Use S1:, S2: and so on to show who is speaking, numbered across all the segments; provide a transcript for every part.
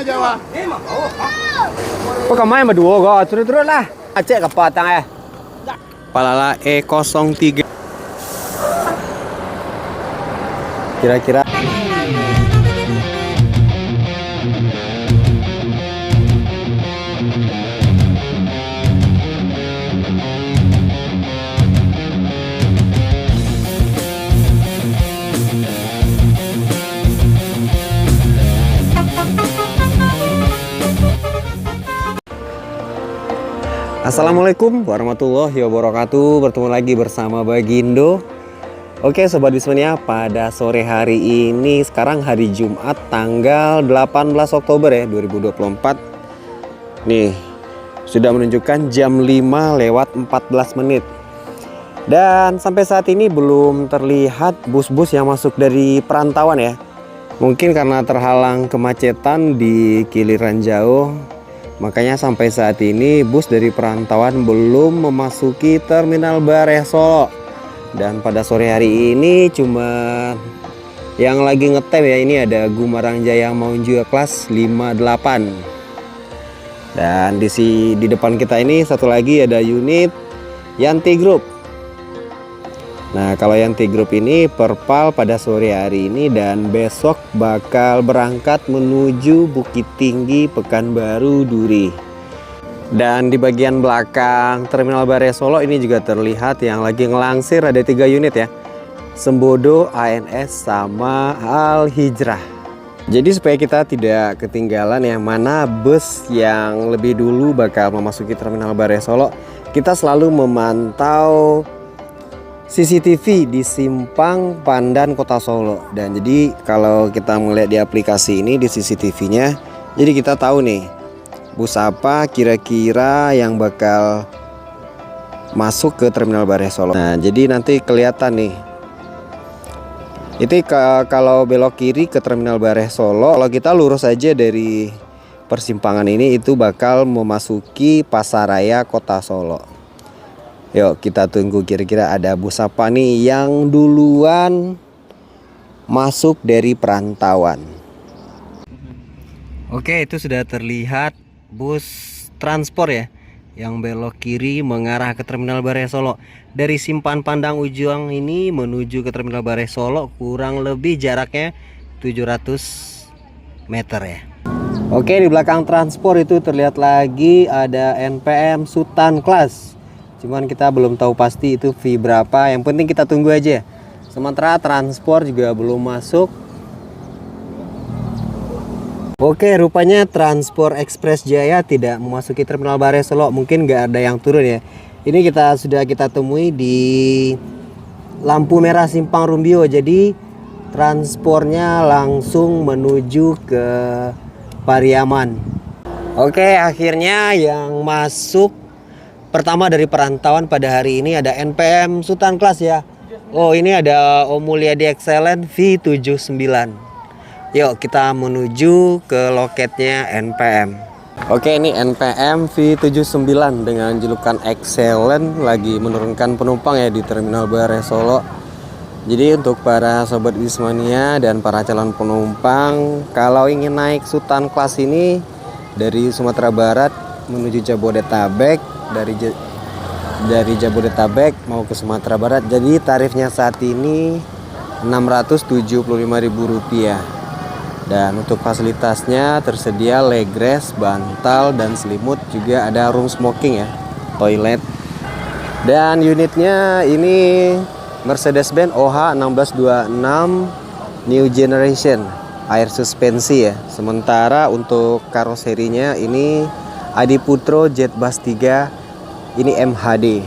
S1: Jawa.
S2: Kok kamay maduo go, turut-turut lah. Acek kapatang Palala E03. Kira-kira Assalamualaikum warahmatullahi wabarakatuh. Bertemu lagi bersama Bagindo. Oke Sobat Bismania, pada sore hari ini, sekarang hari Jumat tanggal 18 Oktober ya 2024. Nih, sudah menunjukkan jam 5 lewat 14 menit. Dan sampai saat ini belum terlihat bus-bus yang masuk dari perantauan ya. Mungkin karena terhalang kemacetan di Kiliran Jauh, makanya sampai saat ini bus dari perantauan belum memasuki Terminal Bareh Solo. Dan pada sore hari ini cuma yang lagi ngetem ya, ini ada Gumarang Jaya Maunjua kelas 58. Dan di depan kita ini satu lagi ada unit Yanti Group. Nah, kalau Yanti Group ini perpal pada sore hari ini dan besok bakal berangkat menuju Bukit Tinggi, Pekanbaru, Duri. Dan di bagian belakang Terminal Bareh Solo ini juga terlihat yang lagi ngelangsir ada 3 unit ya. Sembodo, ANS, sama Al Hijrah. Jadi supaya kita tidak ketinggalan yang mana bus yang lebih dulu bakal memasuki Terminal Bareh Solo, kita selalu memantau CCTV di Simpang Pandan Kota Solo. Dan jadi kalau kita melihat di aplikasi ini di CCTV-nya, jadi kita tahu nih bus apa kira-kira yang bakal masuk ke Terminal Bareh Solo. Nah, jadi nanti kelihatan nih. Itu kalau belok kiri ke Terminal Bareh Solo, kalau kita lurus aja dari persimpangan ini itu bakal memasuki Pasaraya Kota Solo. Yuk kita tunggu kira-kira ada bus apa nih yang duluan masuk dari perantauan. Oke, itu sudah terlihat bus transport ya yang belok kiri mengarah ke Terminal Bareh Solo. Dari Simpan Pandang Ujung ini menuju ke Terminal Bareh Solo kurang lebih jaraknya 700 meter ya. Oke, di belakang transport itu terlihat lagi ada NPM Sultan Class. Cuman kita belum tahu pasti itu fee berapa. Yang penting kita tunggu aja. Sementara transport juga belum masuk. Oke, rupanya Transport Express Jaya tidak memasuki Terminal Bareh Solo. Mungkin nggak ada yang turun ya. Ini sudah kita temui di lampu merah Simpang Rumbio. Jadi transportnya langsung menuju ke Pariaman. Oke, akhirnya yang masuk pertama dari perantauan pada hari ini ada NPM Sultan Class ya. Oh, ini ada Om Mulyadi Excellent V79. Yuk kita menuju ke loketnya NPM. Oke, ini NPM V79 dengan julukan Excellent lagi menurunkan penumpang ya di Terminal Bareh Solo. Jadi untuk para Sobat Wismania dan para calon penumpang, kalau ingin naik Sultan Class ini dari Sumatera Barat menuju Jabodetabek, dari Jabodetabek mau ke Sumatera Barat, jadi tarifnya saat ini Rp675.000. Dan untuk fasilitasnya tersedia leg rest, bantal dan selimut, juga ada room smoking ya, toilet. Dan unitnya ini Mercedes-Benz OH 1626 New Generation air suspensi ya. Sementara untuk karoserinya ini Adi Putro Jetbus 3, ini MHD.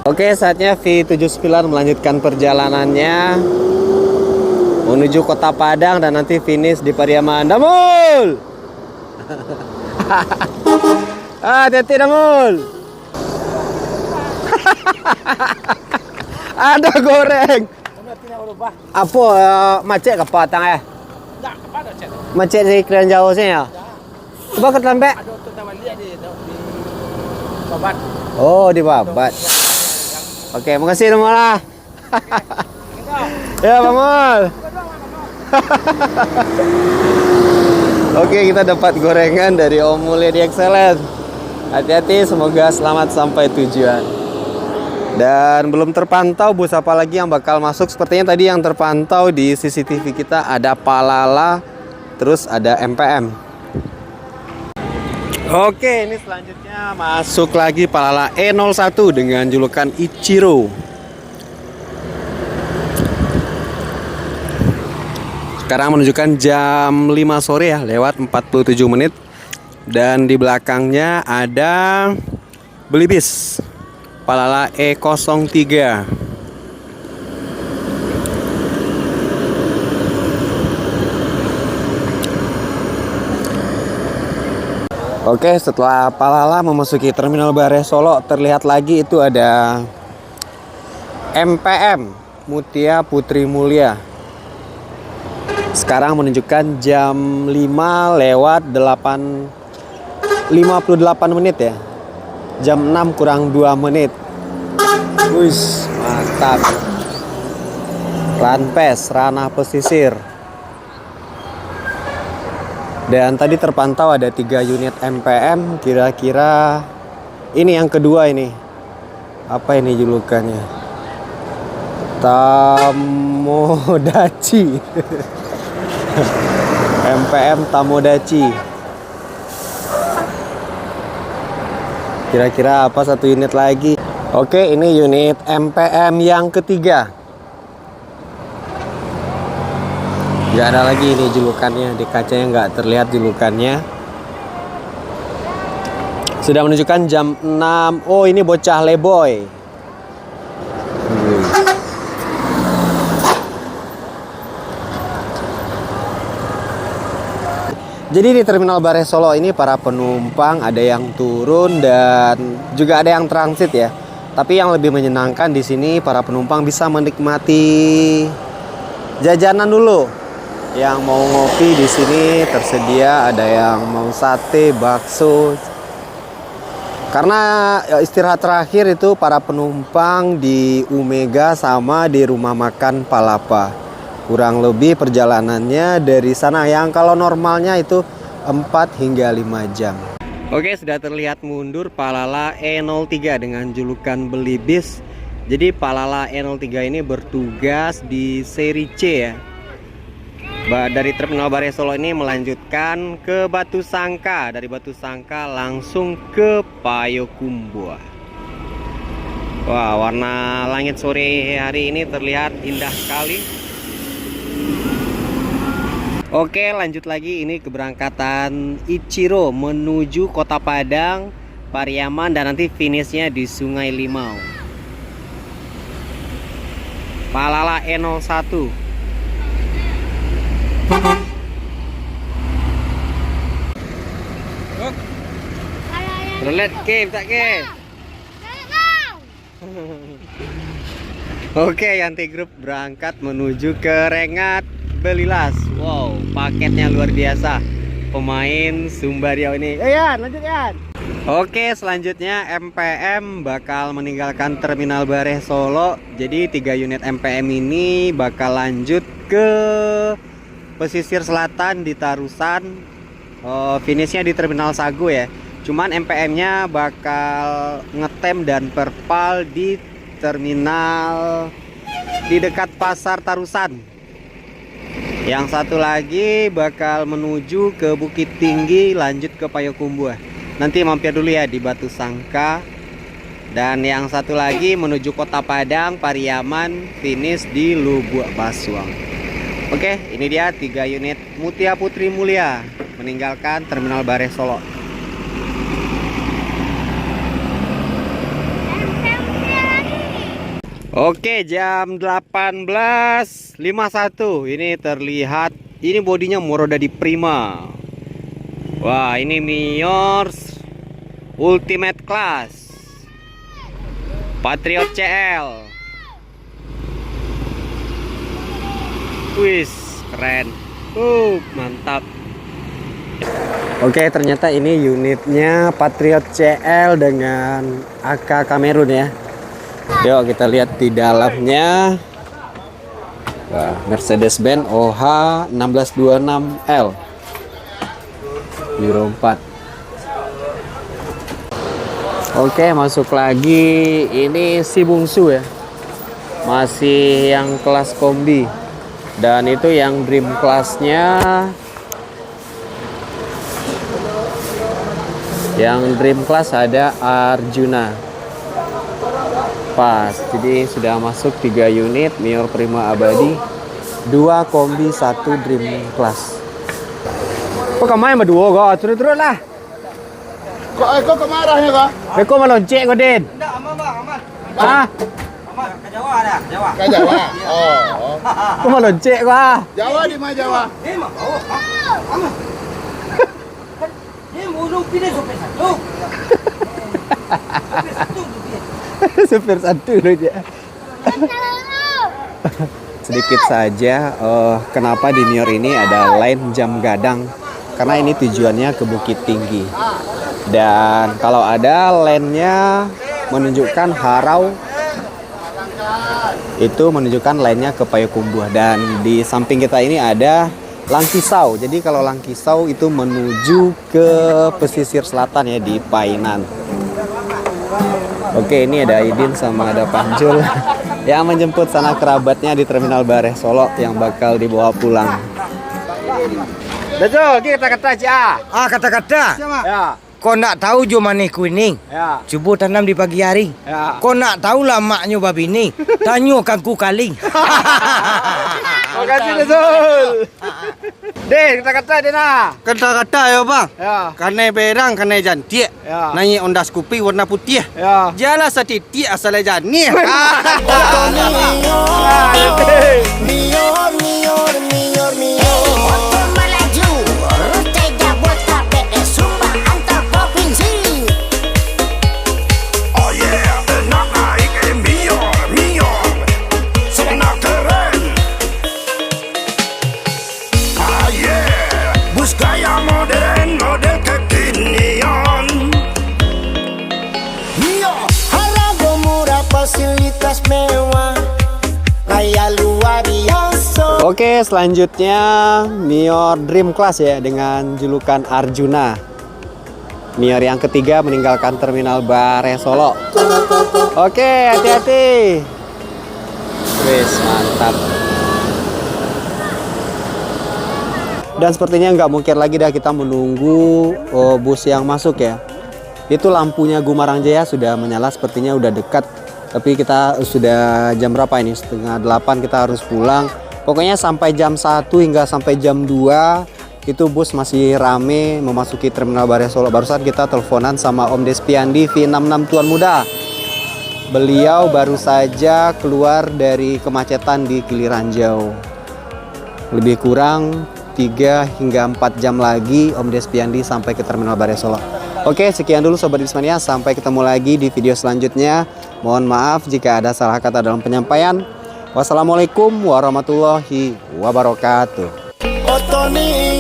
S2: Oke, saatnya V79 melanjutkan perjalanannya menuju Kota Padang dan nanti finish di Pariaman. Damul! Hati-hati Damul! Ada goreng. Apa macet ke Patang ya? Macet di Kiliran Jauh sini ya? Coba ke Lembek. Oh, di Babat. Oke, makasih Damul. Ya, Bang Mul. Oke, kita dapat gorengan dari Om Mulya di Excellent. Hati-hati, semoga selamat sampai tujuan. Dan belum terpantau bus apa lagi yang bakal masuk. Sepertinya tadi yang terpantau di CCTV kita ada Palala, terus ada MPM. Oke, ini selanjutnya masuk lagi Palala E01 dengan julukan Ichiro. Sekarang menunjukkan jam 5 sore ya, lewat 47 menit. Dan di belakangnya ada Belibis Palala E03. Oke, setelah Palala memasuki Terminal Bare Solo, terlihat lagi itu ada MPM Mutia Putri Mulia. Sekarang menunjukkan jam 5 lewat 58 menit ya. Jam 6 kurang 2 menit. Wih, mantap. Lanpes, ranah pesisir. Dan tadi terpantau ada 3 unit MPM. Kira-kira ini yang kedua ini. Apa ini julukannya? Tamodachi. MPM Tamodachi. Kira-kira apa satu unit lagi? Oke, ini unit MPM yang ketiga. Gak ada lagi ini julukannya, di kacanya nggak terlihat julukannya. Sudah menunjukkan jam 6. Oh, ini bocah leboy. Jadi di Terminal Bare Solo ini para penumpang ada yang turun dan juga ada yang transit ya. Tapi yang lebih menyenangkan di sini para penumpang bisa menikmati jajanan dulu. Yang mau ngopi di sini tersedia, ada yang mau sate, bakso. Karena istirahat terakhir itu para penumpang di Umega sama di rumah makan Palapa. Kurang lebih perjalanannya dari sana yang kalau normalnya itu 4 hingga 5 jam. Oke, sudah terlihat mundur Palala E03 dengan julukan Belibis. Jadi Palala E03 ini bertugas di seri C ya. Dari Terminal Bare Solo ini melanjutkan ke Batu Sangka. Dari Batu Sangka langsung ke Payokumbuh. Wah, warna langit sore hari ini terlihat indah sekali. Oke, lanjut lagi, ini keberangkatan Ichiro menuju Kota Padang, Pariaman, dan nanti finishnya di Sungai Limau. Palala E01. Rolet ke, tak ke? Oke, Yanti Group berangkat menuju ke Rengat Belilas. Wow, paketnya luar biasa. Pemain Sumba Riau ini. Yan, lanjut Yan. Oke, selanjutnya MPM bakal meninggalkan Terminal Bare Solo. Jadi 3 unit MPM ini bakal lanjut ke pesisir selatan di Tarusan. Finishnya di Terminal Sagu ya. Cuman MPM-nya bakal ngetem dan perpal di terminal di dekat Pasar Tarusan. Yang satu lagi bakal menuju ke Bukit Tinggi, lanjut ke Payokumbuh. Nanti mampir dulu ya di Batu Sangka. Dan yang satu lagi menuju Kota Padang, Pariaman, finish di Lubuk Basuang. Oke, ini dia 3 unit Mutia Putri Mulia meninggalkan Terminal Bare Solo. Oke, jam 18.51. Ini terlihat, ini bodinya Moroda di Prima. Wah, ini Miors Ultimate Class Patriot CL. Wis, keren. Mantap. Oke, ternyata ini unitnya Patriot CL dengan AK Kamerun ya. Yuk kita lihat di dalamnya. Mercedes-Benz OH 1626L. Euro 4. Oke, masuk lagi. Ini si bungsu ya. Masih yang kelas kombi. Dan itu yang dream class-nya. Yang dream class ada Arjuna. Pas, jadi sudah masuk 3 unit Mior Prima Abadi, 2 kombi, 1 dream class. Kok kamu yang berdua kok? Turun-turun lah.
S1: Kok kemarahnya kok?
S2: Kok meloncek kok, Den?
S3: Enggak, aman bang, aman.
S2: Ah,
S3: Aman, ke Jawa ada, Jawa.
S1: Ke Jawa. Oh.
S2: kok meloncek kok? Ah?
S1: Jawa di mana Jawa?
S3: Mah bawa, aman. Dia mau pilih sopir satu. Sopir satu dia.
S2: Supir satu aja. Sedikit saja, kenapa di Mior ini ada line jam gadang? Karena ini tujuannya ke Bukit Tinggi. Dan kalau ada line-nya menunjukkan Harau, itu menunjukkan line-nya ke Payakumbuh. Dan di samping kita ini ada Langkisau. Jadi kalau Langkisau itu menuju ke pesisir selatan ya, di Painan. Oke, ini ada Aidin sama ada Panjul yang menjemput sanak kerabatnya di Terminal Bareh Solo yang bakal dibawa pulang. Betul, kata-kata aja.
S4: Kata-kata.
S2: Ya,
S4: Kau nak tahu jo mana kuning?
S2: ya,
S4: Cuba tanam di pagi hari.
S2: ya.
S4: Kau nak tahu lah maknya babi ni? Tanyakan ku kaling.
S2: Makasih Betul. Den, kata-kata Dena.
S4: Kata-kata ya bang.
S2: Ya,
S4: Kanai berang, kanai jantik.
S2: ya,
S4: Nanya ondas kupi warna putih.
S2: ya.
S4: Jala setitik asal jani.
S5: Motor melaju, rute Jabodetabek, Sumba antar provinsi.
S6: Oh yeah, enak naik Mior, senang keren. Ah yeah, bus gaya modern, model kekinian.
S5: Harga murah, fasilitas mewah, gaya luar biasa.
S2: Oke, selanjutnya Mior Dream Class ya dengan julukan Arjuna. Mior yang ketiga meninggalkan Terminal Bareh Solo. Oke, hati-hati. Wis, mantap. Dan sepertinya nggak mungkin lagi dah kita menunggu bus yang masuk ya. Itu lampunya Gumarang Jaya sudah menyala, sepertinya udah dekat. Tapi kita sudah jam berapa ini? Setengah 8 kita harus pulang. Pokoknya sampai jam 1 hingga sampai jam 2 itu bus masih rame memasuki Terminal Bareh Solo. Barusan kita teleponan sama Om Despiandi V66 Tuan Muda. Beliau baru saja keluar dari kemacetan di Kiliranjau. Lebih kurang 3 hingga 4 jam lagi Om Despiandi sampai ke Terminal Bareh Solo. Oke, sekian dulu Sobat Bismania. Sampai ketemu lagi di video selanjutnya. Mohon maaf jika ada salah kata dalam penyampaian. Wassalamualaikum warahmatullahi wabarakatuh.
S5: Otoni